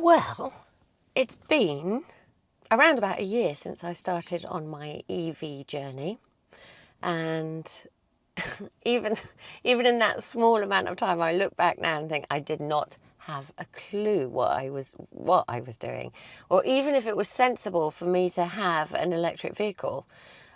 Well, it's been around about a year since I started on my EV journey, and even in that small amount of time, I look back now and think I did not have a clue what I was doing, or even if it was sensible for me to have an electric vehicle.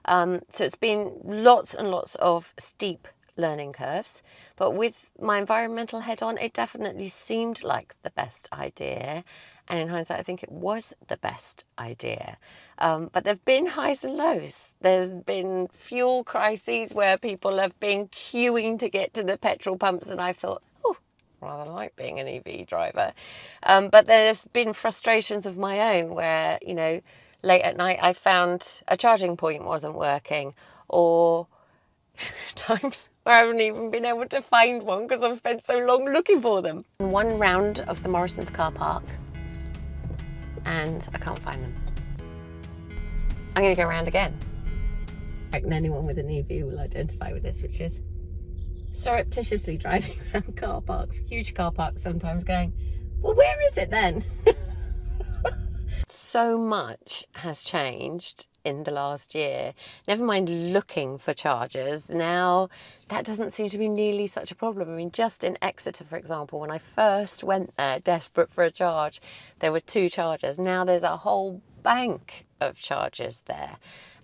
So it's been lots and lots of steep learning curves, but with my environmental head on, it definitely seemed like the best idea, and in hindsight I think it was the best idea. But there have been highs and lows. There's been fuel crises where people have been queuing to get to the petrol pumps, and I've thought, oh, rather like being an EV driver. But there's been frustrations of my own where, you know, late at night I found a charging point wasn't working, or times where I haven't even been able to find one because I've spent so long looking for them. One round of the Morrison's car park and I can't find them. I'm going to go around again. I reckon anyone with an EV will identify with this, which is surreptitiously driving around car parks, huge car parks sometimes, going, well, where is it then? So much has changed in the last year. Never mind looking for chargers. Now that doesn't seem to be nearly such a problem. I mean, just in Exeter, for example, when I first went there desperate for a charge, there were 2 chargers. Now there's a whole bank of chargers there,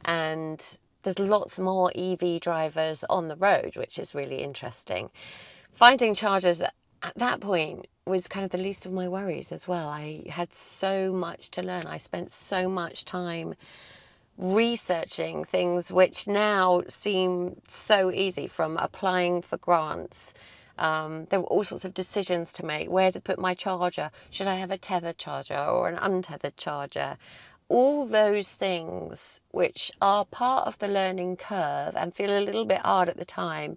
and there's lots more EV drivers on the road, which is really interesting. Finding chargers at that point was kind of the least of my worries as well. I had so much to learn. I spent so much time researching things which now seem so easy, from applying for grants. There were all sorts of decisions to make. Where to put my charger? Should I have a tethered charger or an untethered charger? All those things which are part of the learning curve and feel a little bit hard at the time,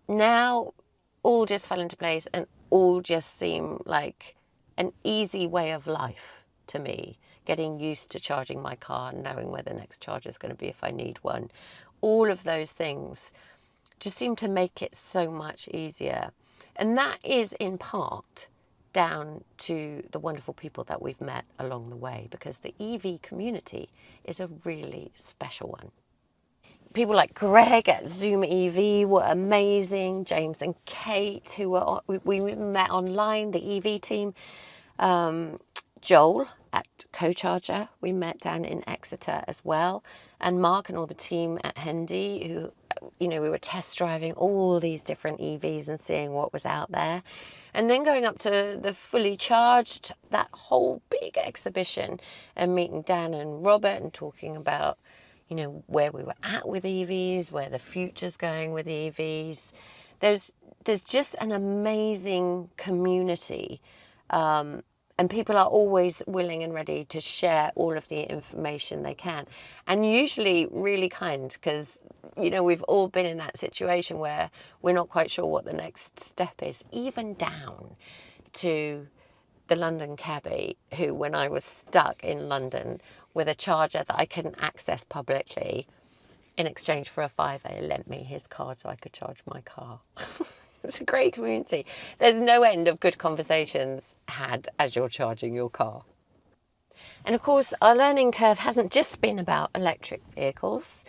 now all just fell into place and all just seem like an easy way of life to me. Getting used to charging my car, knowing where the next charger is going to be if I need one. All of those things just seem to make it so much easier. And that is in part down to the wonderful people that we've met along the way, because the EV community is a really special one. People like Greg at Zoom EV were amazing. James and Kate, who were we met online, the EV team. Joel at Co-Charger, we met down in Exeter as well. And Mark and all the team at Hendy, who, you know, we were test driving all these different EVs and seeing what was out there. And then going up to the Fully Charged, that whole big exhibition, and meeting Dan and Robert and talking about, you know, where we were at with EVs, where the future's going with EVs. There's just an amazing community, and people are always willing and ready to share all of the information they can, and usually really kind, because, you know, we've all been in that situation where we're not quite sure what the next step is, even down to the London cabbie who, when I was stuck in London with a charger that I couldn't access publicly, in exchange for a £5, lent me his card so I could charge my car. It's a great community. There's no end of good conversations had as you're charging your car. And of course, our learning curve hasn't just been about electric vehicles.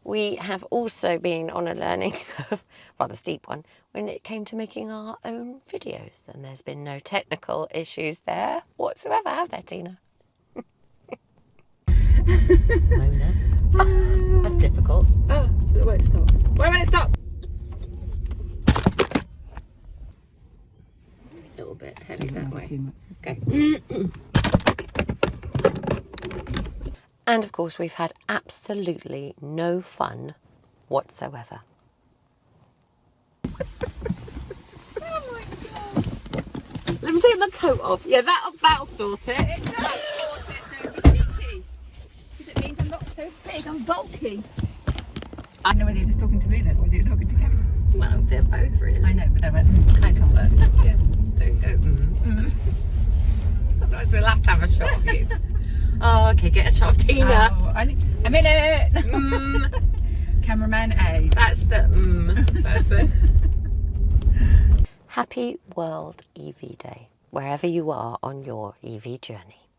We have also been on a learning curve, rather steep one, when it came to making our own videos. And there's been no technical issues there whatsoever, have there, Tina? Mona. Oh, that's difficult. Oh, it won't stop. Wait a minute, stop! A little bit heavy that way. Okay. And of course, we've had absolutely no fun whatsoever. Oh my God. Let me take my coat off. Yeah, that'll sort it. It does sort it, don't be cheeky. Because it means I'm not so big, I'm bulky. I don't know whether you're just talking to me then, or whether you're talking to Kevin. Well, they're both really. I know, but I went, I can't work. Yeah. Don't go, Otherwise we'll have to have a shot of you. Oh, okay, get a shot of Tina. Oh, I'm in it. Cameraman A. That's the person. Happy World EV Day. wherever you are on your EV journey.